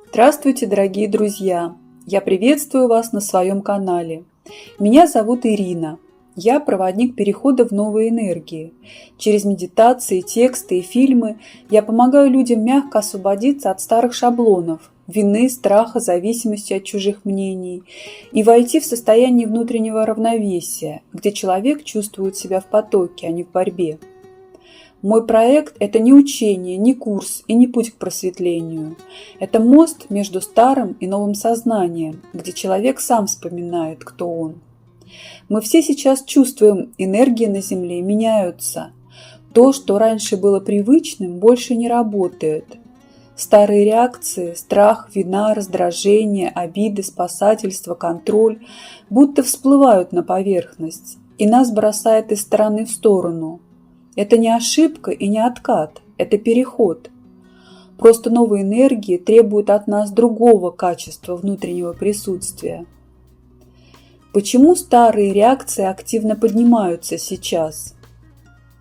Здравствуйте, дорогие друзья! Я приветствую вас на своем канале. Меня зовут Ирина. Я проводник перехода в новые энергии. Через медитации, тексты и фильмы я помогаю людям мягко освободиться от старых шаблонов, вины, страха, зависимости от чужих мнений и войти в состояние внутреннего равновесия, где человек чувствует себя в потоке, а не в борьбе. Мой проект – это не учение, не курс и не путь к просветлению. Это мост между старым и новым сознанием, где человек сам вспоминает, кто он. Мы все сейчас чувствуем, энергии на Земле меняются. То, что раньше было привычным, больше не работает. Старые реакции – страх, вина, раздражение, обиды, спасательство, контроль – будто всплывают на поверхность, и нас бросает из стороны в сторону. Это не ошибка и не откат, это переход. Просто новые энергии требуют от нас другого качества внутреннего присутствия. Почему старые реакции активно поднимаются сейчас?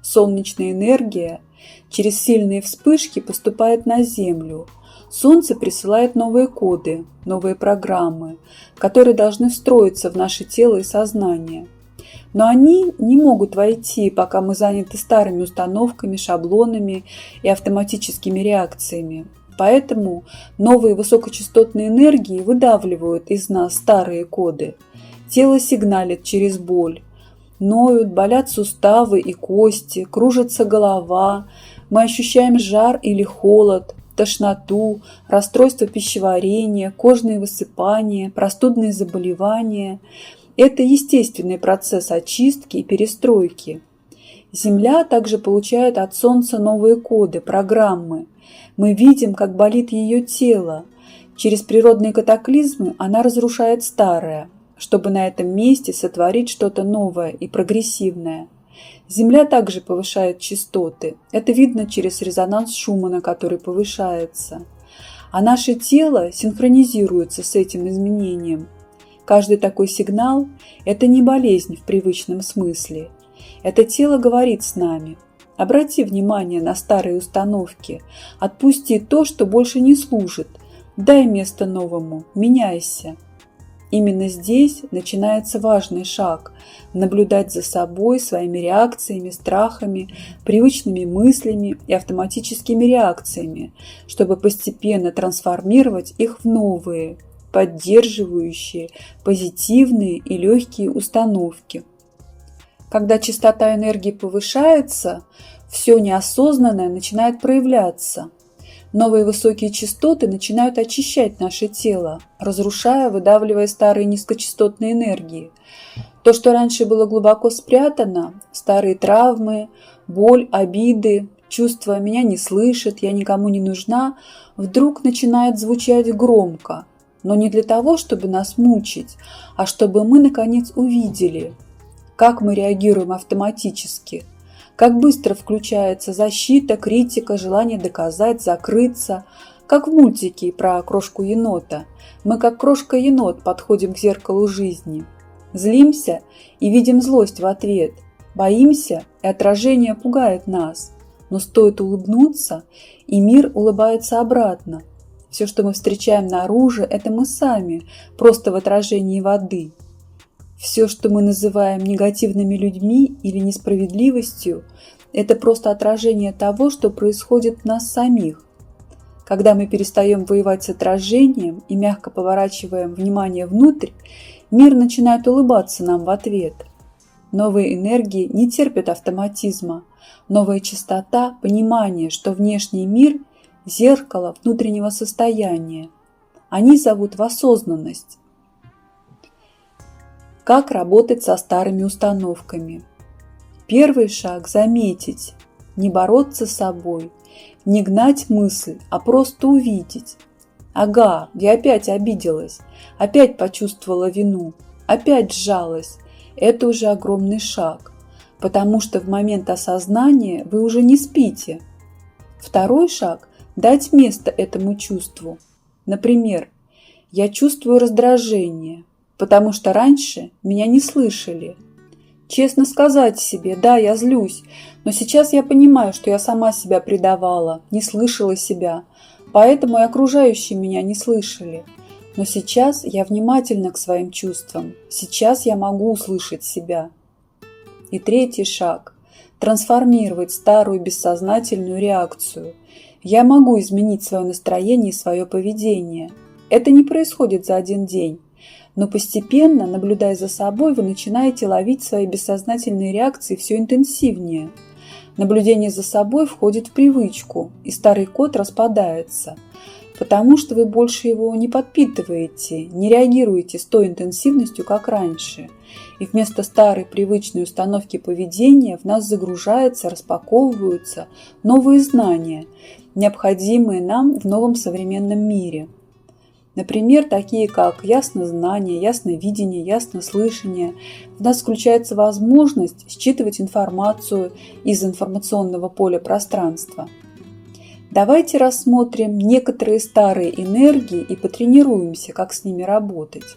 Солнечная энергия через сильные вспышки поступает на Землю. Солнце присылает новые коды, новые программы, которые должны встроиться в наше тело и сознание. Но они не могут войти, пока мы заняты старыми установками, шаблонами и автоматическими реакциями. Поэтому новые высокочастотные энергии выдавливают из нас старые коды. Тело сигналит через боль. Ноют, болят суставы и кости, кружится голова. Мы ощущаем жар или холод, тошноту, расстройство пищеварения, кожные высыпания, простудные заболевания. Это естественный процесс очистки и перестройки. Земля также получает от Солнца новые коды, программы. Мы видим, как болит ее тело. Через природные катаклизмы она разрушает старое, чтобы на этом месте сотворить что-то новое и прогрессивное. Земля также повышает частоты. Это видно через резонанс Шумана, который повышается. А наше тело синхронизируется с этим изменением. Каждый такой сигнал – это не болезнь в привычном смысле. Это тело говорит с нами. Обрати внимание на старые установки. Отпусти то, что больше не служит. Дай место новому. Меняйся. Именно здесь начинается важный шаг – наблюдать за собой, своими реакциями, страхами, привычными мыслями и автоматическими реакциями, чтобы постепенно трансформировать их в новые, поддерживающие, позитивные и легкие установки. Когда частота энергии повышается, все неосознанное начинает проявляться. Новые высокие частоты начинают очищать наше тело, разрушая, выдавливая старые низкочастотные энергии. То, что раньше было глубоко спрятано, старые травмы, боль, обиды, чувство «меня не слышат», «я никому не нужна», вдруг начинает звучать громко. Но не для того, чтобы нас мучить, а чтобы мы, наконец, увидели, как мы реагируем автоматически, как быстро включается защита, критика, желание доказать, закрыться, как в мультике про крошку-енота. Мы, как крошка-енот, подходим к зеркалу жизни. Злимся и видим злость в ответ. Боимся, и отражение пугает нас. Но стоит улыбнуться, и мир улыбается обратно. Все, что мы встречаем наружу, это мы сами, просто в отражении воды. Все, что мы называем негативными людьми или несправедливостью, это просто отражение того, что происходит в нас самих. Когда мы перестаем воевать с отражением и мягко поворачиваем внимание внутрь, мир начинает улыбаться нам в ответ. Новые энергии не терпят автоматизма. Новая частота – понимание, что внешний мир – зеркало внутреннего состояния. Они зовут в осознанность. Как работать со старыми установками? Первый шаг – заметить, не бороться с собой, не гнать мысль, а просто увидеть. Ага, я опять обиделась, опять почувствовала вину, опять сжалась. Это уже огромный шаг, потому что в момент осознания вы уже не спите. Второй шаг – дать место этому чувству. Например, я чувствую раздражение, потому что раньше меня не слышали. Честно сказать себе, да, я злюсь, но сейчас я понимаю, что я сама себя предавала, не слышала себя. поэтому и окружающие меня не слышали. Но сейчас я внимательна к своим чувствам, сейчас я могу услышать себя. И третий шаг – трансформировать старую бессознательную реакцию. Я могу изменить свое настроение и свое поведение. Это не происходит за один день. Но постепенно, наблюдая за собой, вы начинаете ловить свои бессознательные реакции все интенсивнее. Наблюдение за собой входит в привычку, и старый код распадается, потому что вы больше его не подпитываете, не реагируете с той интенсивностью, как раньше. И вместо старой привычной установки поведения в нас загружаются, распаковываются новые знания, необходимые нам в новом современном мире. Например, такие как яснознание, ясновидение, яснослышание. В нас включается возможность считывать информацию из информационного поля пространства. Давайте рассмотрим некоторые старые энергии и потренируемся, как с ними работать.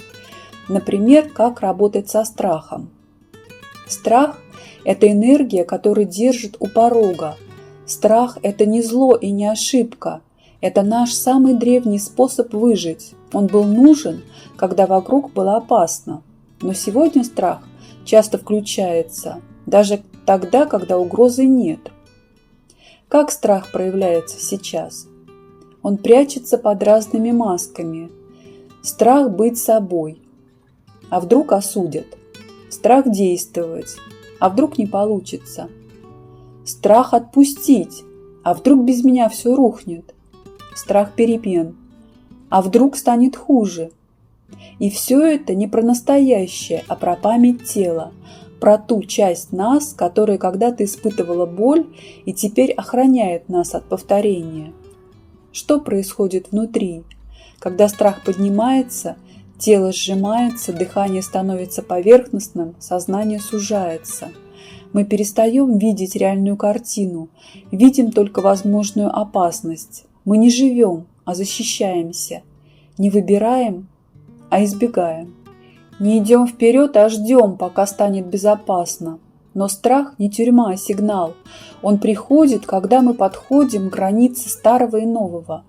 Например, как работать со страхом. Страх – это энергия, которая держит у порога. Страх – это не зло и не ошибка. Это наш самый древний способ выжить. Он был нужен, когда вокруг было опасно. Но сегодня страх часто включается, даже тогда, когда угрозы нет. Как страх проявляется сейчас? Он прячется под разными масками. Страх быть собой. А вдруг осудят? Страх действовать. А вдруг не получится? Страх отпустить. А вдруг без меня все рухнет? Страх перемен. А вдруг станет хуже? И все это не про настоящее, а про память тела, про ту часть нас, которая когда-то испытывала боль и теперь охраняет нас от повторения. Что происходит внутри? Когда страх поднимается, тело сжимается, дыхание становится поверхностным, сознание сужается. Мы перестаем видеть реальную картину, видим только возможную опасность. Мы не живем, а защищаемся. Не выбираем, а избегаем. Не идем вперед, а ждем, пока станет безопасно. Но страх не тюрьма, а сигнал. Он приходит, когда мы подходим к границе старого и нового.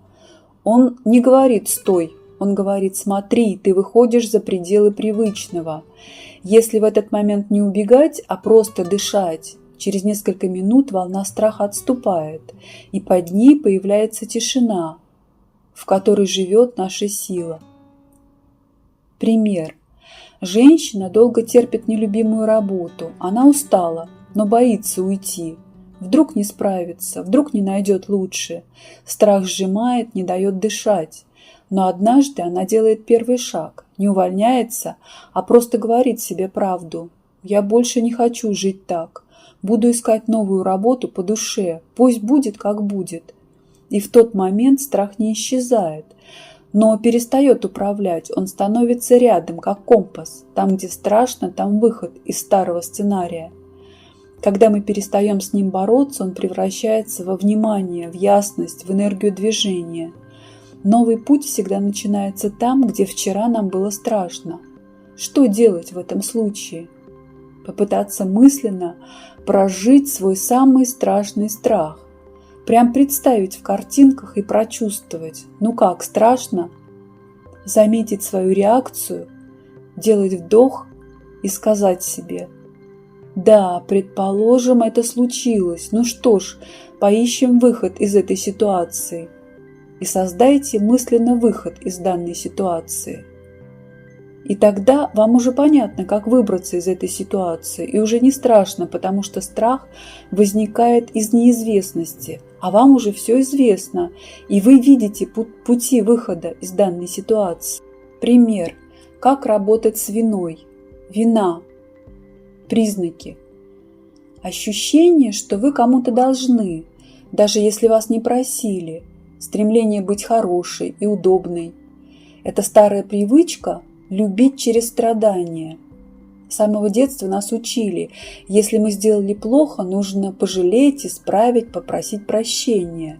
Он не говорит «стой», он говорит «смотри, ты выходишь за пределы привычного». Если в этот момент не убегать, а просто дышать, через несколько минут волна страха отступает, и под ней появляется тишина, в которой живет наша сила. Пример. Женщина долго терпит нелюбимую работу, она устала, но боится уйти. Вдруг не справится, вдруг не найдет лучше. Страх сжимает, не дает дышать. Но однажды она делает первый шаг, не увольняется, а просто говорит себе правду. «Я больше не хочу жить так. Буду искать новую работу по душе. Пусть будет, как будет». И в тот момент страх не исчезает, но перестает управлять. Он становится рядом, как компас. Там, где страшно, там выход из старого сценария. Когда мы перестаем с ним бороться, он превращается во внимание, в ясность, в энергию движения. Новый путь всегда начинается там, где вчера нам было страшно. Что делать в этом случае? Попытаться мысленно прожить свой самый страшный страх. Прям представить в картинках и прочувствовать. Ну как, страшно? Заметить свою реакцию, делать вдох и сказать себе: да, предположим, это случилось. Ну что ж, поищем выход из этой ситуации. И создайте мысленно выход из данной ситуации. И тогда вам уже понятно, как выбраться из этой ситуации. И уже не страшно, потому что страх возникает из неизвестности. А вам уже все известно. И вы видите пути выхода из данной ситуации. Пример. Как работать с виной. Вина. Признаки. Ощущение, что вы кому-то должны, даже если вас не просили. Стремление быть хорошей и удобной. Это старая привычка любить через страдания. С самого детства нас учили, если мы сделали плохо, нужно пожалеть, исправить, попросить прощения.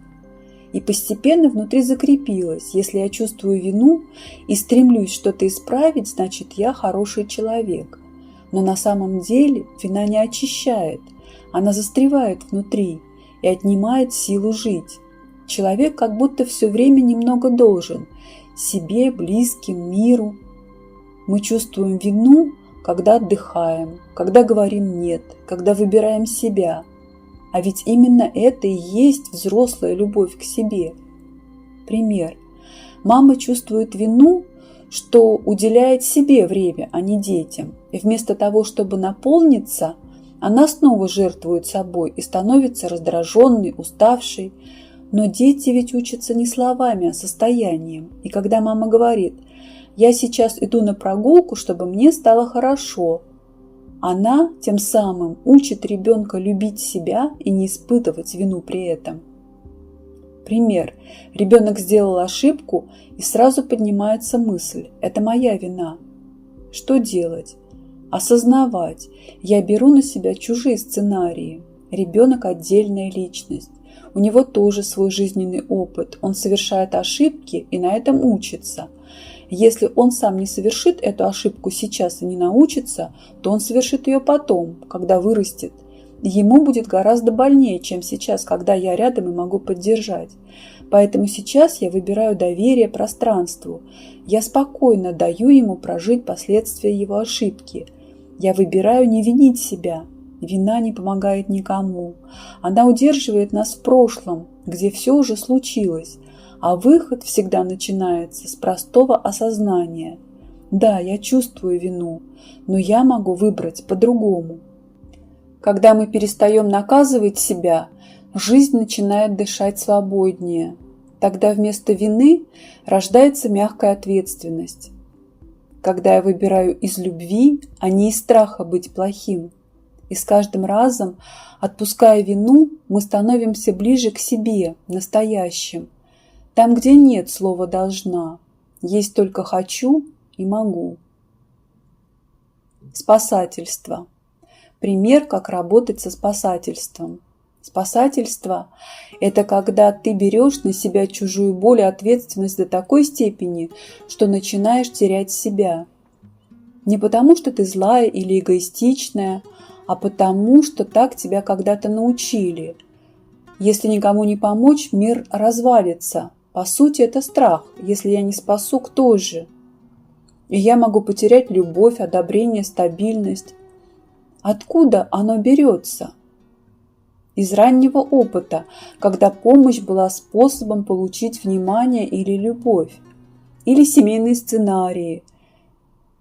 И постепенно внутри закрепилось: если я чувствую вину и стремлюсь что-то исправить, значит я хороший человек. Но на самом деле вина не очищает, она застревает внутри и отнимает силу жить. Человек как будто все время немного должен себе, близким, миру. Мы чувствуем вину, когда отдыхаем, когда говорим «нет», когда выбираем себя. А ведь именно это и есть взрослая любовь к себе. Пример. Мама чувствует вину, что уделяет себе время, а не детям. И вместо того, чтобы наполниться, она снова жертвует собой и становится раздраженной, уставшей. Но дети ведь учатся не словами, а состоянием. И когда мама говорит «я сейчас иду на прогулку, чтобы мне стало хорошо», она тем самым учит ребенка любить себя и не испытывать вину при этом. Пример. Ребенок сделал ошибку, и сразу поднимается мысль «это моя вина». Что делать? Осознавать. Я беру на себя чужие сценарии. Ребенок – отдельная личность. У него тоже свой жизненный опыт. Он совершает ошибки и на этом учится. Если он сам не совершит эту ошибку сейчас и не научится, то он совершит ее потом, когда вырастет. Ему будет гораздо больнее, чем сейчас, когда я рядом и могу поддержать. Поэтому сейчас я выбираю доверие пространству. Я спокойно даю ему прожить последствия его ошибки. Я выбираю не винить себя. Вина не помогает никому. Она удерживает нас в прошлом, где все уже случилось. А выход всегда начинается с простого осознания. Да, я чувствую вину, но я могу выбрать по-другому. Когда мы перестаем наказывать себя, жизнь начинает дышать свободнее. Тогда вместо вины рождается мягкая ответственность. Когда я выбираю из любви, а не из страха быть плохим. И с каждым разом, отпуская вину, мы становимся ближе к себе, настоящим. Там, где нет слова «должна», есть только «хочу» и «могу». Спасательство. Пример, как работать со спасательством. Спасательство – это когда ты берешь на себя чужую боль и ответственность до такой степени, что начинаешь терять себя. Не потому, что ты злая или эгоистичная, а потому, что так тебя когда-то научили. Если никому не помочь, мир развалится. По сути, это страх. Если я не спасу, кто же? И я могу потерять любовь, одобрение, стабильность. Откуда оно берется? Из раннего опыта, когда помощь была способом получить внимание или любовь. Или семейные сценарии.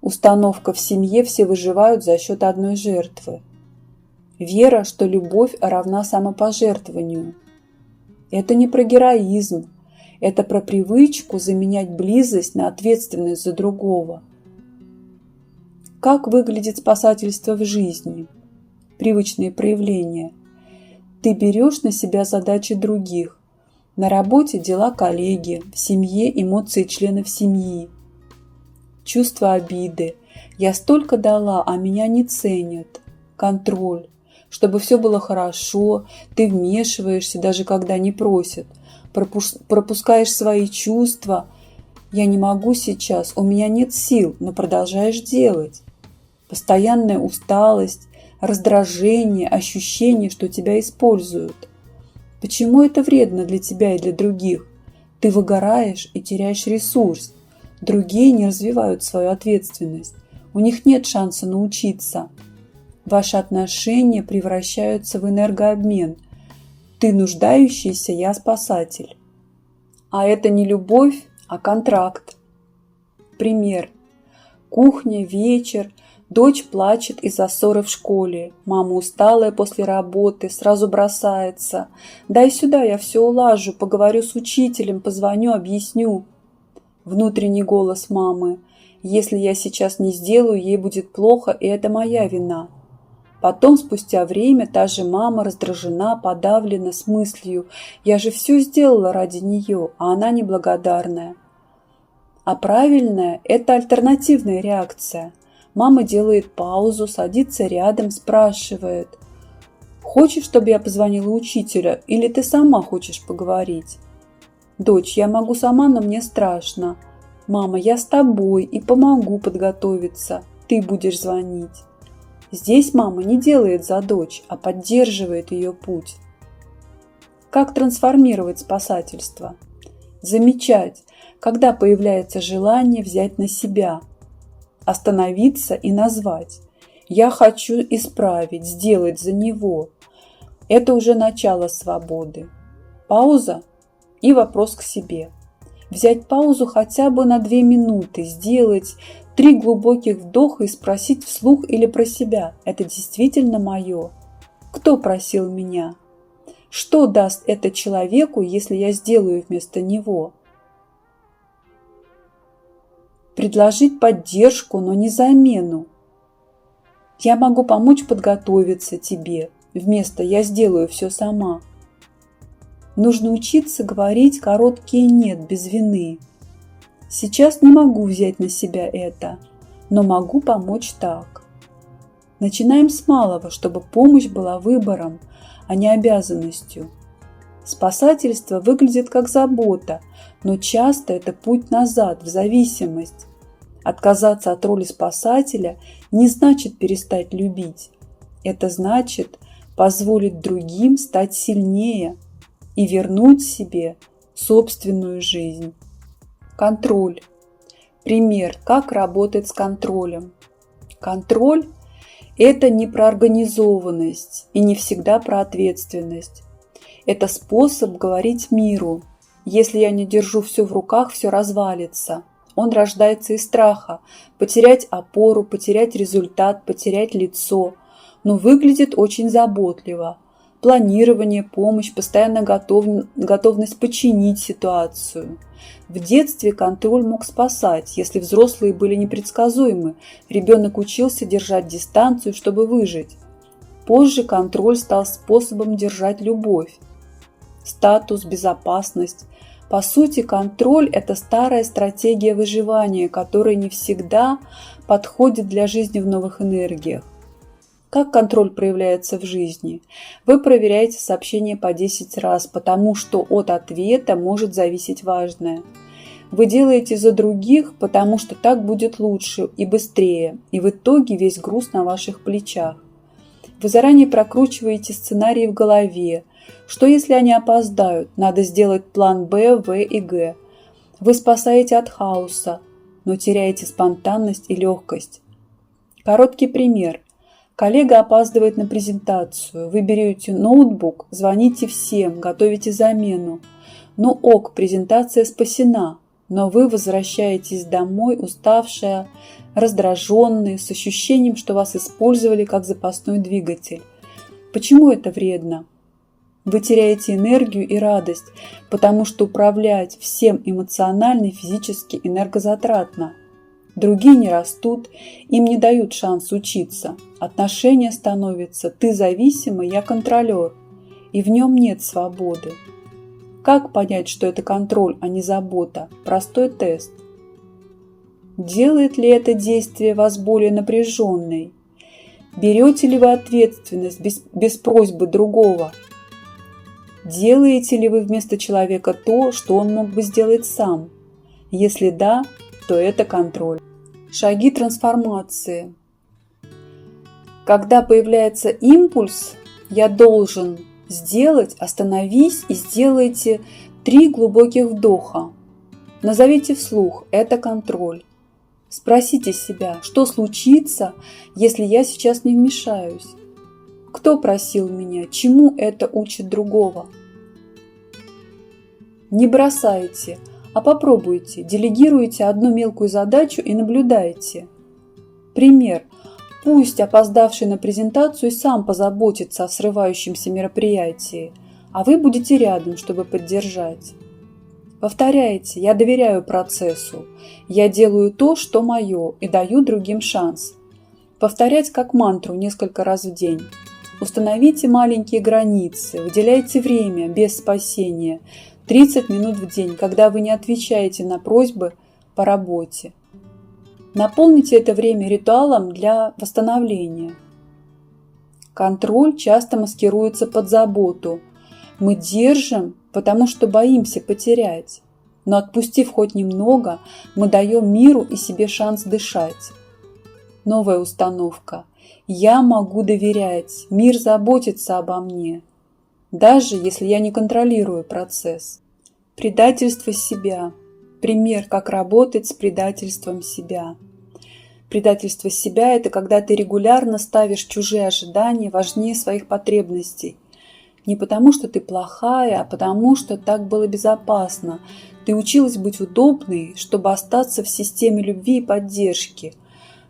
Установка в семье «все выживают за счет одной жертвы». Вера, что любовь равна самопожертвованию. Это не про героизм. Это про привычку заменять близость на ответственность за другого. Как выглядит спасательство в жизни? Привычные проявления. Ты берешь на себя задачи других. На работе дела коллеги, в семье эмоции членов семьи. Чувство обиды. Я столько дала, а меня не ценят. Контроль. Чтобы все было хорошо, ты вмешиваешься, даже когда не просят. Пропускаешь свои чувства. Я не могу сейчас, у меня нет сил, но продолжаешь делать. Постоянная усталость, раздражение, ощущение, что тебя используют. Почему это вредно для тебя и для других? Ты выгораешь и теряешь ресурс. Другие не развивают свою ответственность. У них нет шанса научиться. Ваши отношения превращаются в энергообмен. Ты нуждающийся, я спасатель. А это не любовь, а контракт. Пример. Кухня, вечер. Дочь плачет из-за ссоры в школе. Мама усталая после работы, сразу бросается. «Дай сюда, я все улажу, поговорю с учителем, позвоню, объясню». Внутренний голос мамы. «Если я сейчас не сделаю, ей будет плохо, и это моя вина». Потом, спустя время, та же мама раздражена, подавлена, с мыслью «я же все сделала ради нее, а она неблагодарная». А правильная – это альтернативная реакция. Мама делает паузу, садится рядом, спрашивает: «Хочешь, чтобы я позвонила учителю, или ты сама хочешь поговорить?» «Дочь, я могу сама, но мне страшно». «Мама, я с тобой и помогу подготовиться, ты будешь звонить». Здесь мама не делает за дочь, а поддерживает ее путь. Как трансформировать спасательство? Замечать, когда появляется желание взять на себя, остановиться и назвать. Я хочу исправить, сделать за него. Это уже начало свободы. Пауза и вопрос к себе. Взять паузу хотя бы на 2 минуты, сделать 3 глубоких вдоха и спросить вслух или про себя: это действительно мое? Кто просил меня? Что даст это человеку, если я сделаю вместо него? Предложить поддержку, но не замену. Я могу помочь подготовиться тебе, вместо «я сделаю все сама». Нужно учиться говорить короткие «нет» без вины. Сейчас не могу взять на себя это, но могу помочь так. Начинаем с малого, чтобы помощь была выбором, а не обязанностью. Спасательство выглядит как забота, но часто это путь назад, в зависимость. Отказаться от роли спасателя не значит перестать любить. Это значит позволить другим стать сильнее и вернуть себе собственную жизнь. Контроль. Пример, как работать с контролем. Контроль – это не про организованность и не всегда про ответственность. Это способ говорить миру: если я не держу все в руках, все развалится. Он рождается из страха потерять опору, потерять результат, потерять лицо, но выглядит очень заботливо. Планирование, помощь, постоянная готовность починить ситуацию. В детстве контроль мог спасать, если взрослые были непредсказуемы, ребенок учился держать дистанцию, чтобы выжить. Позже контроль стал способом держать любовь, статус, безопасность. По сути, контроль – это старая стратегия выживания, которая не всегда подходит для жизни в новых энергиях. Как контроль проявляется в жизни? Вы проверяете сообщение по 10 раз, потому что от ответа может зависеть важное. Вы делаете за других, потому что так будет лучше и быстрее, и в итоге весь груз на ваших плечах. Вы заранее прокручиваете сценарии в голове. Что если они опоздают? Надо сделать план Б, В и Г. Вы спасаете от хаоса, но теряете спонтанность и легкость. Короткий пример. Коллега опаздывает на презентацию. Вы берете ноутбук, звоните всем, готовите замену. Ну ок, презентация спасена, но вы возвращаетесь домой уставшая, раздраженная, с ощущением, что вас использовали как запасной двигатель. Почему это вредно? Вы теряете энергию и радость, потому что управлять всем эмоционально и физически энергозатратно. Другие не растут, им не дают шанс учиться. Отношения становятся «ты зависимый, я контролер», и в нем нет свободы. Как понять, что это контроль, а не забота? Простой тест. Делает ли это действие вас более напряженной? Берете ли вы ответственность без просьбы другого? Делаете ли вы вместо человека то, что он мог бы сделать сам? Если да, то это контроль. Шаги трансформации. Когда появляется импульс, я должен сделать, остановись и сделайте 3 глубоких вдоха. Назовите вслух, это контроль. Спросите себя, что случится, если я сейчас не вмешаюсь? Кто просил меня? Чему это учит другого? Не бросайте, а попробуйте, делегируйте одну мелкую задачу и наблюдайте. Пример. Пусть опоздавший на презентацию сам позаботится о срывающемся мероприятии, а вы будете рядом, чтобы поддержать. Повторяйте: я доверяю процессу, я делаю то, что мое, и даю другим шанс. Повторять как мантру несколько раз в день. Установите маленькие границы, выделяйте время без спасения, 30 минут в день, когда вы не отвечаете на просьбы по работе. Наполните это время ритуалом для восстановления. Контроль часто маскируется под заботу. Мы держим, потому что боимся потерять. Но отпустив хоть немного, мы даем миру и себе шанс дышать. Новая установка. Я могу доверять. Мир заботится обо мне. даже если я не контролирую процесс. Предательство себя. Пример, как работать с предательством себя. Предательство себя – это когда ты регулярно ставишь чужие ожидания важнее своих потребностей. Не потому, что ты плохая, а потому, что так было безопасно. Ты училась быть удобной, чтобы остаться в системе любви и поддержки.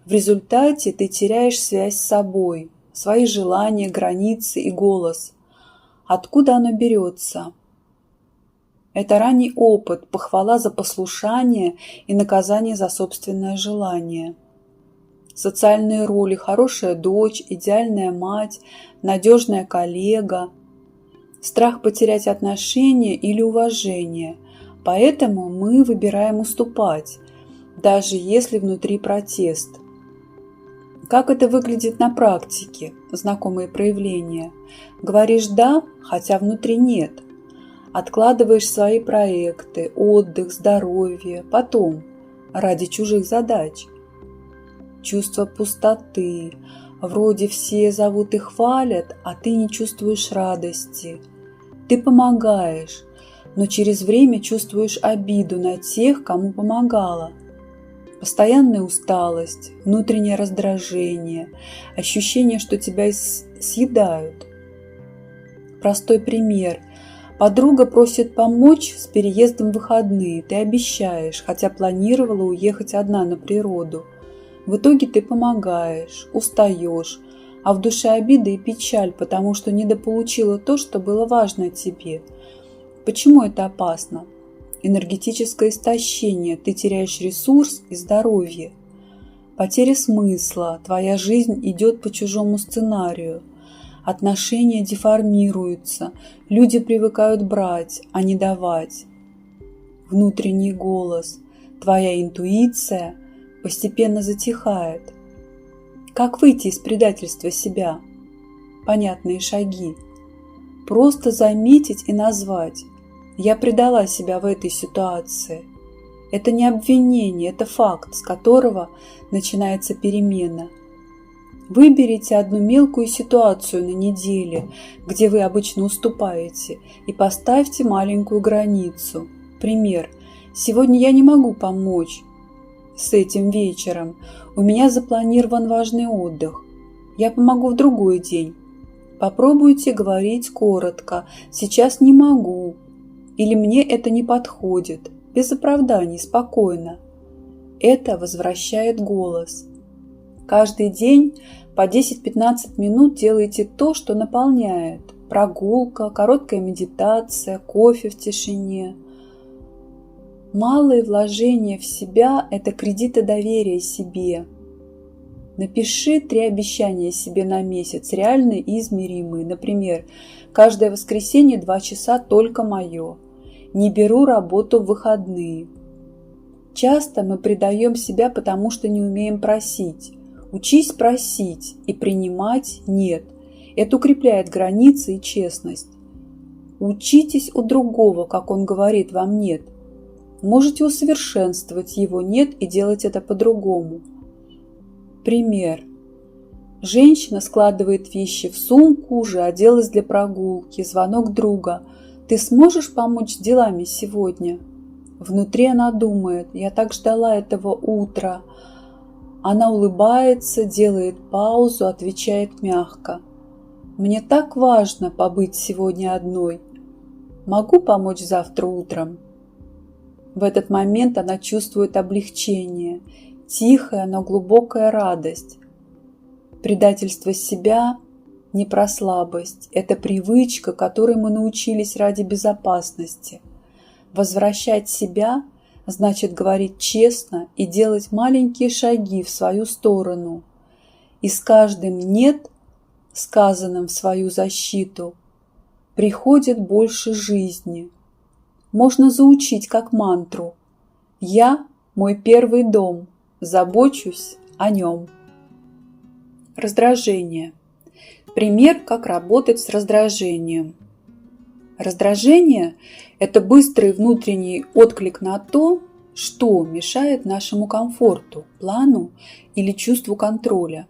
В результате ты теряешь связь с собой, свои желания, границы и голос. Откуда оно берется? Это ранний опыт, похвала за послушание и наказание за собственное желание. Социальные роли – хорошая дочь, идеальная мать, надежная коллега. Страх потерять отношения или уважение. Поэтому мы выбираем уступать, даже если внутри протест. Как это выглядит на практике? Знакомые проявления. Говоришь «да», хотя внутри нет. Откладываешь свои проекты, отдых, здоровье, потом, ради чужих задач. Чувство пустоты. Вроде все зовут и хвалят, а ты не чувствуешь радости. Ты помогаешь, но через время чувствуешь обиду на тех, кому помогала. Постоянная усталость, внутреннее раздражение, ощущение, что тебя съедают. Простой пример. Подруга просит помочь с переездом в выходные. Ты обещаешь, хотя планировала уехать одна на природу. В итоге ты помогаешь, устаешь, а в душе обида и печаль, потому что недополучила то, что было важно тебе. Почему это опасно? Энергетическое истощение, ты теряешь ресурс и здоровье. Потеря смысла, твоя жизнь идет по чужому сценарию. Отношения деформируются, люди привыкают брать, а не давать. Внутренний голос, твоя интуиция постепенно затихает. Как выйти из предательства себя? Понятные шаги. Просто заметить и назвать. Я предала себя в этой ситуации. Это не обвинение, это факт, с которого начинается перемена. Выберите одну мелкую ситуацию на неделе, где вы обычно уступаете, и поставьте маленькую границу. Пример. Сегодня я не могу помочь с этим вечером. У меня запланирован важный отдых. Я помогу в другой день. Попробуйте говорить коротко. Сейчас не могу. Или мне это не подходит. Без оправданий, спокойно. Это возвращает голос. Каждый день по 10-15 минут делайте то, что наполняет. Прогулка, короткая медитация, кофе в тишине. Малые вложения в себя – это кредиты доверия себе. Напиши 3 обещания себе на месяц, реальные и измеримые. Например, каждое воскресенье 2 часа только мое. Не беру работу в выходные. Часто мы предаем себя, потому что не умеем просить. Учись просить и принимать «нет». Это укрепляет границы и честность. Учитесь у другого, как он говорит вам «нет». Можете усовершенствовать его «нет» и делать это по-другому. Пример. Женщина складывает вещи в сумку, уже оделась для прогулки, звонок друга. «Ты сможешь помочь с делами сегодня?» Внутри она думает: «Я так ждала этого утра». Она улыбается, делает паузу, отвечает мягко: «Мне так важно побыть сегодня одной. Могу помочь завтра утром?» В этот момент она чувствует облегчение, тихая, но глубокая радость. Предательство себя не про слабость, это привычка, которой мы научились ради безопасности. Возвращать себя значит говорить честно и делать маленькие шаги в свою сторону. И с каждым «нет», сказанным в свою защиту, приходит больше жизни. Можно заучить как мантру: «Я – мой первый дом, забочусь о нем». Раздражение. Пример, как работать с раздражением. Раздражение – это быстрый внутренний отклик на то, что мешает нашему комфорту, плану или чувству контроля.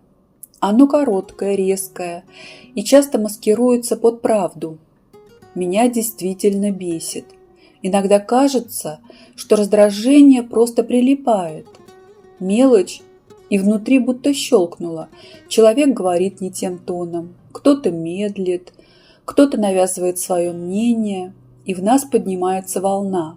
Оно короткое, резкое и часто маскируется под правду. меня действительно бесит. Иногда кажется, что раздражение просто прилипает. Мелочь, и внутри будто щелкнуло. Человек говорит не тем тоном, кто-то медлит, кто-то навязывает свое мнение, и в нас поднимается волна.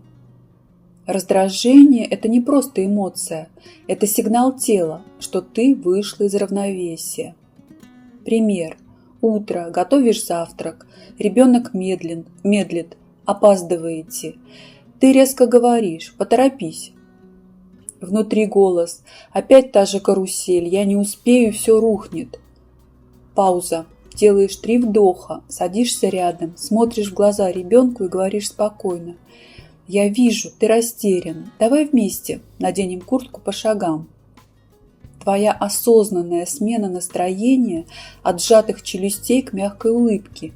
Раздражение – это не просто эмоция, это сигнал тела, что ты вышла из равновесия. Пример. Утро, готовишь завтрак, ребенок медлит, опаздываете. Ты резко говоришь: поторопись. Внутри голос: опять та же карусель, я не успею, все рухнет. Пауза. Делаешь 3 вдоха, садишься рядом, смотришь в глаза ребенку и говоришь спокойно: я вижу, ты растерян, давай вместе наденем куртку по шагам. Твоя осознанная смена настроения от сжатых челюстей к мягкой улыбке.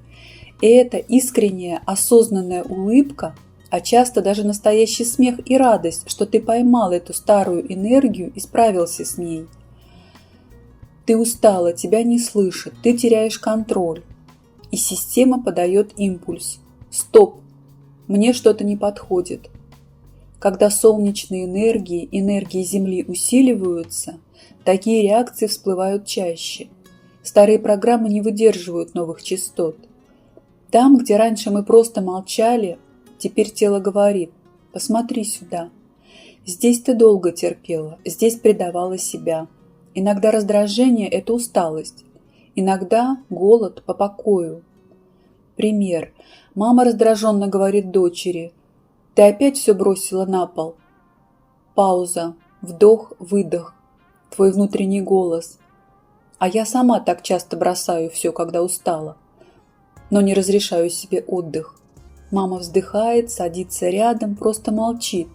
И эта искренняя осознанная улыбка, а часто даже настоящий смех и радость, что ты поймал эту старую энергию и справился с ней. Ты устала, тебя не слышат, ты теряешь контроль. И система подает импульс: стоп, мне что-то не подходит. Когда солнечные энергии Земли усиливаются, такие реакции всплывают чаще. Старые программы не выдерживают новых частот. Там, где раньше мы просто молчали, теперь тело говорит: посмотри сюда. Здесь ты долго терпела, здесь предавала себя. Иногда раздражение – это усталость, иногда голод по покою. Пример. Мама раздраженно говорит дочери: ты опять все бросила на пол. Пауза. Вдох, выдох. Твой внутренний голос: а я сама так часто бросаю все, когда устала, но не разрешаю себе отдых. Мама вздыхает, садится рядом, просто молчит.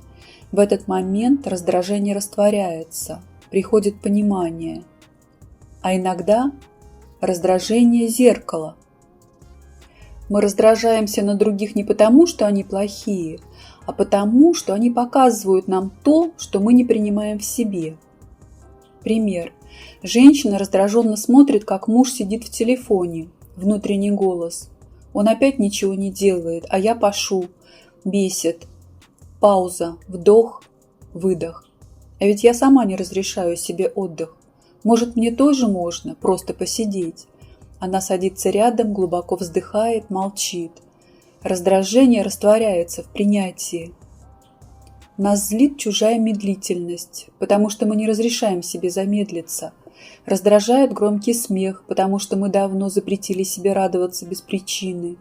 В этот момент раздражение растворяется, приходит понимание. А иногда раздражение – зеркало. Мы раздражаемся на других не потому, что они плохие, а потому, что они показывают нам то, что мы не принимаем в себе. Пример. Женщина раздраженно смотрит, как муж сидит в телефоне. Внутренний голос: он опять ничего не делает, а я пашу. Бесит. Пауза. Вдох, выдох. А ведь я сама не разрешаю себе отдых. Может, мне тоже можно просто посидеть? Она садится рядом, глубоко вздыхает, молчит. Раздражение растворяется в принятии. Нас злит чужая медлительность, потому что мы не разрешаем себе замедлиться. Раздражает громкий смех, потому что мы давно запретили себе радоваться без причины.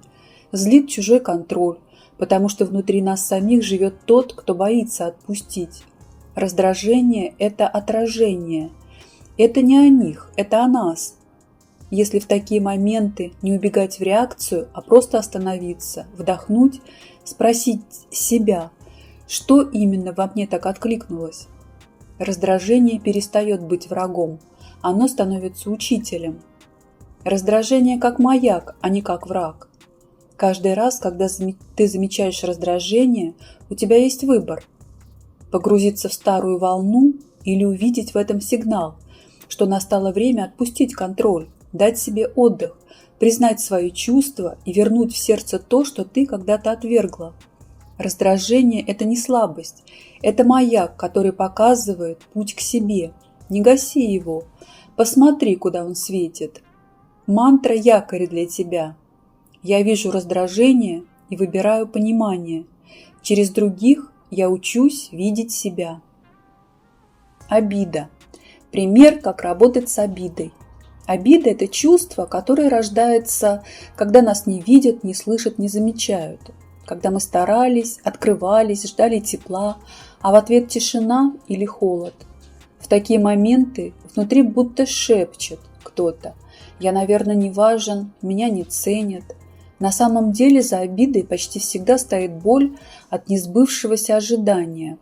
Злит чужой контроль, потому что внутри нас самих живет тот, кто боится отпустить. Раздражение – это отражение. Это не о них, это о нас. Если в такие моменты не убегать в реакцию, а просто остановиться, вдохнуть, спросить себя, что именно во мне так откликнулось. Раздражение перестает быть врагом, оно становится учителем. Раздражение как маяк, а не как враг. Каждый раз, когда ты замечаешь раздражение, у тебя есть выбор: погрузиться в старую волну или увидеть в этом сигнал, что настало время отпустить контроль, дать себе отдых, признать свои чувства и вернуть в сердце то, что ты когда-то отвергла. Раздражение – это не слабость, это маяк, который показывает путь к себе. Не гаси его, посмотри, куда он светит. Мантра якоря для тебя. Я вижу раздражение и выбираю понимание. Через других я учусь видеть себя. Обида. Пример, как работать с обидой. Обида – это чувство, которое рождается, когда нас не видят, не слышат, не замечают. Когда мы старались, открывались, ждали тепла, а в ответ тишина или холод. В такие моменты внутри будто шепчет кто-то: я, наверное, не важен, меня не ценят. На самом деле за обидой почти всегда стоит боль от несбывшегося ожидания.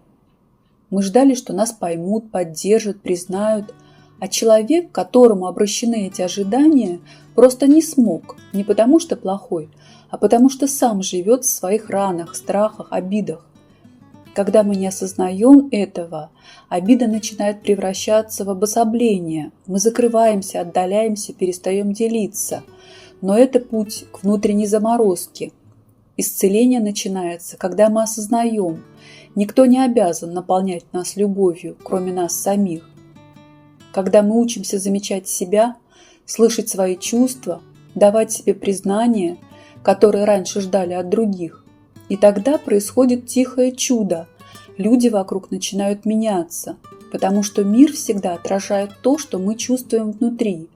Мы ждали, что нас поймут, поддержат, признают, а человек, к которому обращены эти ожидания, просто не смог, не потому что плохой, а потому что сам живет в своих ранах, страхах, обидах. Когда мы не осознаем этого, обида начинает превращаться в обособление. Мы закрываемся, отдаляемся, перестаем делиться. Но это путь к внутренней заморозке. Исцеление начинается, когда мы осознаем, никто не обязан наполнять нас любовью, кроме нас самих. Когда мы учимся замечать себя, слышать свои чувства, давать себе признание, которое раньше ждали от других. И тогда происходит тихое чудо. Люди вокруг начинают меняться, потому что мир всегда отражает то, что мы чувствуем внутри.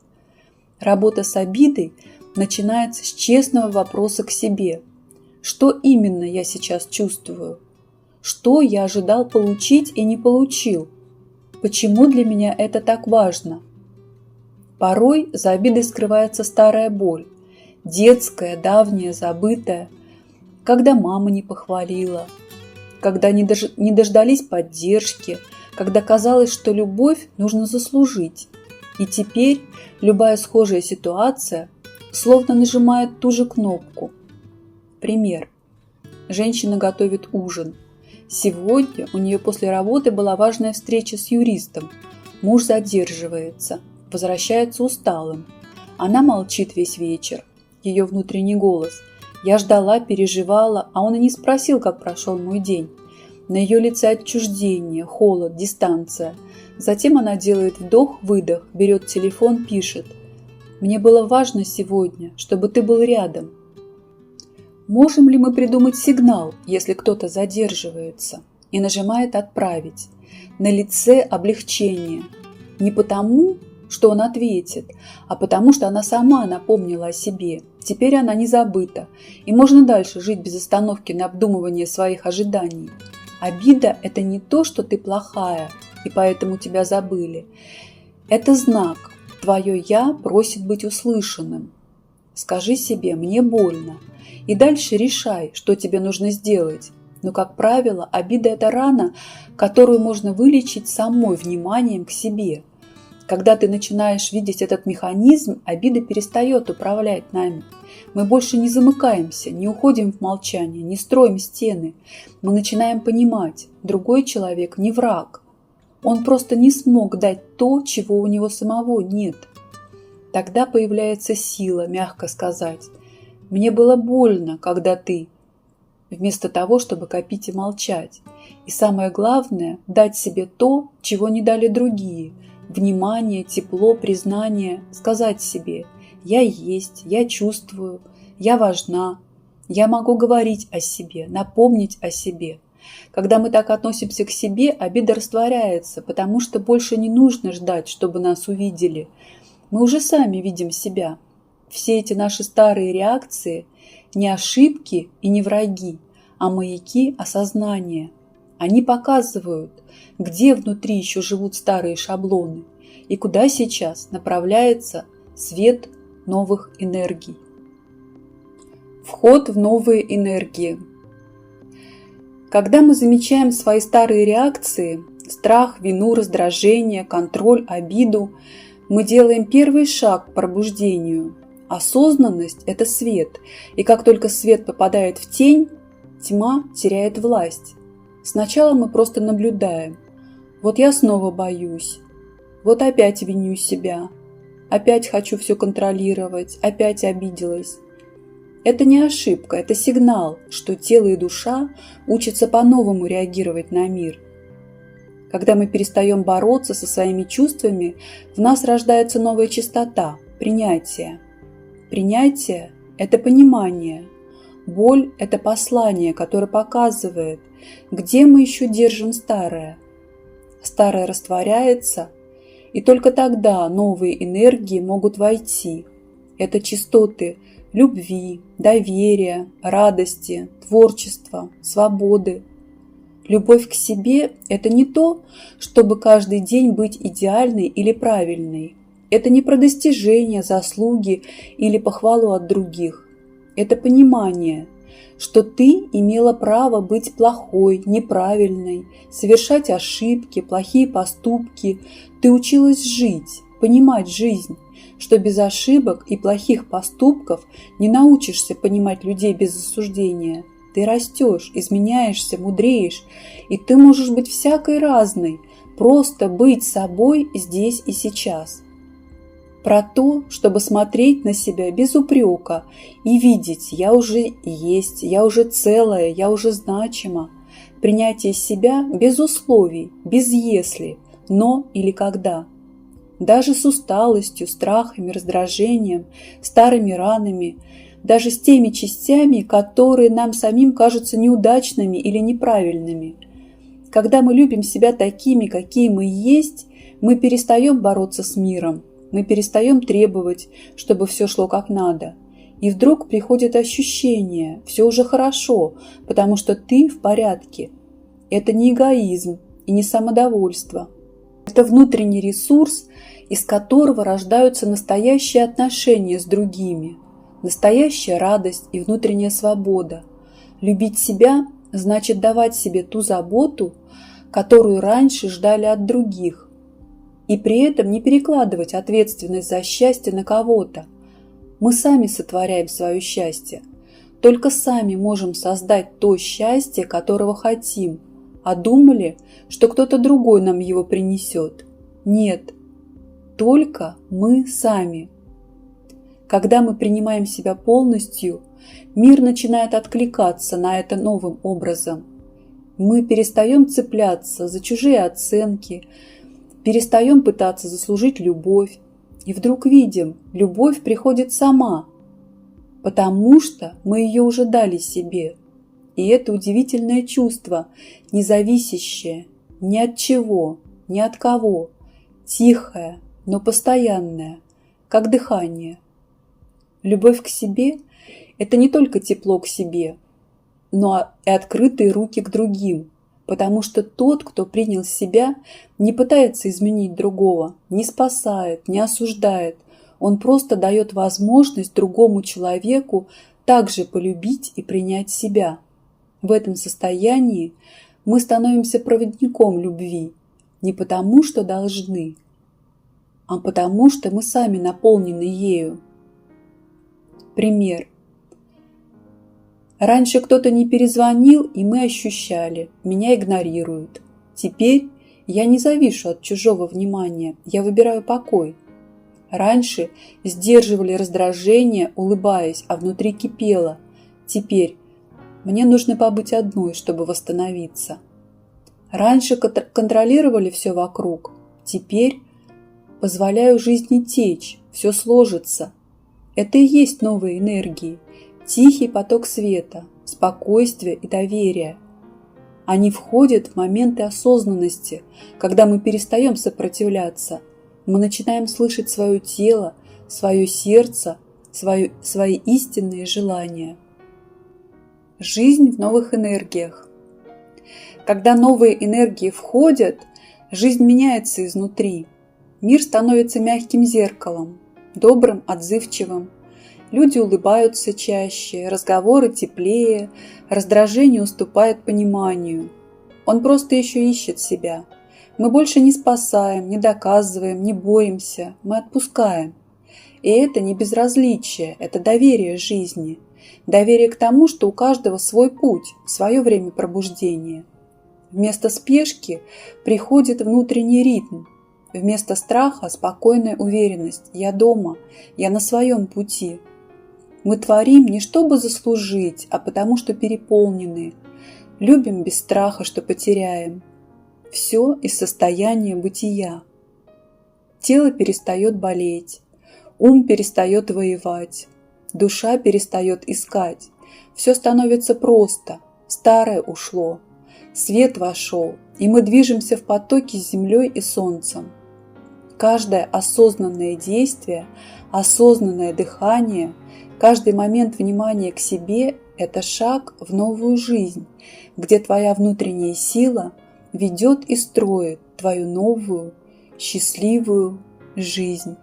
Работа с обидой начинается с честного вопроса к себе. Что именно я сейчас чувствую? Что я ожидал получить и не получил? Почему для меня это так важно? Порой за обидой скрывается старая боль, детская, давняя, забытая, когда мама не похвалила, когда не дождались поддержки, когда казалось, что любовь нужно заслужить. И теперь любая схожая ситуация словно нажимает ту же кнопку. Пример. Женщина готовит ужин. Сегодня у нее после работы была важная встреча с юристом. Муж задерживается, возвращается усталым. Она молчит весь вечер. Ее внутренний голос. Я ждала, переживала, а он и не спросил, как прошел мой день. На ее лице отчуждение, холод, дистанция. Затем она делает вдох-выдох, берет телефон, пишет. «Мне было важно сегодня, чтобы ты был рядом». Можем ли мы придумать сигнал, если кто-то задерживается и нажимает «Отправить»? На лице облегчение. Не потому, что он ответит, а потому, что она сама напомнила о себе. Теперь она не забыта, и можно дальше жить без остановки на обдумывание своих ожиданий. Обида – это не то, что ты плохая, и поэтому тебя забыли. Это знак. Твое «я» просит быть услышанным. Скажи себе «мне больно», и дальше решай, что тебе нужно сделать. Но, как правило, обида – это рана, которую можно вылечить самой вниманием к себе. Когда ты начинаешь видеть этот механизм, обида перестает управлять нами. Мы больше не замыкаемся, не уходим в молчание, не строим стены. Мы начинаем понимать, другой человек не враг. Он просто не смог дать то, чего у него самого нет. Тогда появляется сила, мягко сказать. «Мне было больно, когда ты…» вместо того, чтобы копить и молчать. И самое главное – дать себе то, чего не дали другие. Внимание, тепло, признание. Сказать себе «я есть, я чувствую, я важна, я могу говорить о себе, напомнить о себе». Когда мы так относимся к себе, обида растворяется, потому что больше не нужно ждать, чтобы нас увидели. Мы уже сами видим себя. Все эти наши старые реакции – не ошибки и не враги, а маяки осознания. Они показывают, где внутри еще живут старые шаблоны и куда сейчас направляется свет новых энергий. Вход в новые энергии. Когда мы замечаем свои старые реакции – страх, вину, раздражение, контроль, обиду – мы делаем первый шаг к пробуждению. Осознанность – это свет, и как только свет попадает в тень, тьма теряет власть. Сначала мы просто наблюдаем. Вот я снова боюсь. Вот опять виню себя. Опять хочу все контролировать. Опять обиделась. Это не ошибка, это сигнал, что тело и душа учатся по-новому реагировать на мир. Когда мы перестаем бороться со своими чувствами, в нас рождается новая чистота – принятие. Принятие – это понимание. Боль – это послание, которое показывает, где мы еще держим старое. Старое растворяется, и только тогда новые энергии могут войти. Это частоты любви, доверия, радости, творчества, свободы. Любовь к себе – это не то, чтобы каждый день быть идеальной или правильной. Это не про достижения, заслуги или похвалу от других. Это понимание, что ты имела право быть плохой, неправильной, совершать ошибки, плохие поступки. Ты училась жить, понимать жизнь, что без ошибок и плохих поступков не научишься понимать людей без осуждения. Ты растешь, изменяешься, мудреешь, и ты можешь быть всякой разной, просто быть собой здесь и сейчас. Про то, чтобы смотреть на себя без упрека и видеть: я уже есть, я уже целая, я уже значима. Принятие себя без условий, без «если», «но» или «когда». Даже с усталостью, страхами, раздражением, старыми ранами, даже с теми частями, которые нам самим кажутся неудачными или неправильными. Когда мы любим себя такими, какие мы есть, мы перестаем бороться с миром, мы перестаем требовать, чтобы все шло как надо. И вдруг приходит ощущение: все уже хорошо, потому что ты в порядке. Это не эгоизм и не самодовольство. Это внутренний ресурс, из которого рождаются настоящие отношения с другими, настоящая радость и внутренняя свобода. Любить себя значит давать себе ту заботу, которую раньше ждали от других, и при этом не перекладывать ответственность за счастье на кого-то. Мы сами сотворяем свое счастье. Только сами можем создать то счастье, которого хотим, а думали, что кто-то другой нам его принесет. Нет, только мы сами. Когда мы принимаем себя полностью, мир начинает откликаться на это новым образом. Мы перестаем цепляться за чужие оценки, перестаем пытаться заслужить любовь, и вдруг видим: любовь приходит сама, потому что мы ее уже дали себе. И это удивительное чувство, не зависящее ни от чего, ни от кого, тихое, но постоянное, как дыхание. Любовь к себе – это не только тепло к себе, но и открытые руки к другим, потому что тот, кто принял себя, не пытается изменить другого, не спасает, не осуждает. Он просто дает возможность другому человеку также полюбить и принять себя. В этом состоянии мы становимся проводником любви не потому, что должны, а потому, что мы сами наполнены ею. Пример. Раньше кто-то не перезвонил, и мы ощущали: меня игнорируют. Теперь я не завишу от чужого внимания, я выбираю покой. Раньше сдерживали раздражение, улыбаясь, а внутри кипело. Теперь мне нужно побыть одной, чтобы восстановиться. Раньше контролировали все вокруг. Теперь позволяю жизни течь, все сложится. Это и есть новые энергии, тихий поток света, спокойствия и доверия. Они входят в моменты осознанности, когда мы перестаем сопротивляться. Мы начинаем слышать свое тело, свое сердце, свои истинные желания. Жизнь в новых энергиях. Когда новые энергии входят, жизнь меняется изнутри. Мир становится мягким зеркалом, добрым, отзывчивым. Люди улыбаются чаще, разговоры теплее, раздражение уступает пониманию. Он просто еще ищет себя. Мы больше не спасаем, не доказываем, не боремся, мы отпускаем. И это не безразличие, это доверие жизни. Доверие к тому, что у каждого свой путь, свое время пробуждения. Вместо спешки приходит внутренний ритм. Вместо страха спокойная уверенность: я дома, я на своем пути. Мы творим не чтобы заслужить, а потому что переполнены. Любим без страха, что потеряем. Все из состояния бытия. Тело перестает болеть, ум перестает воевать, душа перестает искать. Все становится просто, старое ушло, свет вошел, и мы движемся в потоке с землей и солнцем. Каждое осознанное действие, осознанное дыхание, каждый момент внимания к себе – это шаг в новую жизнь, где твоя внутренняя сила ведет и строит твою новую, счастливую жизнь.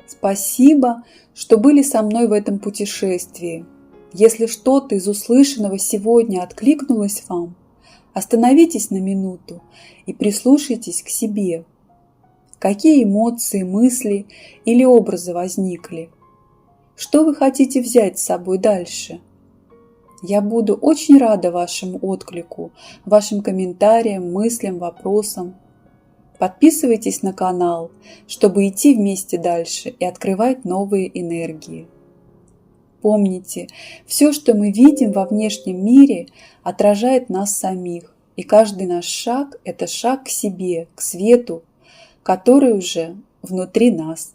Спасибо, что были со мной в этом путешествии. Если что-то из услышанного сегодня откликнулось вам, остановитесь на минуту и прислушайтесь к себе. Какие эмоции, мысли или образы возникли? Что вы хотите взять с собой дальше? Я буду очень рада вашему отклику, вашим комментариям, мыслям, вопросам. Подписывайтесь на канал, чтобы идти вместе дальше и открывать новые энергии. Помните, все, что мы видим во внешнем мире, отражает нас самих, и каждый наш шаг – это шаг к себе, к свету, который уже внутри нас.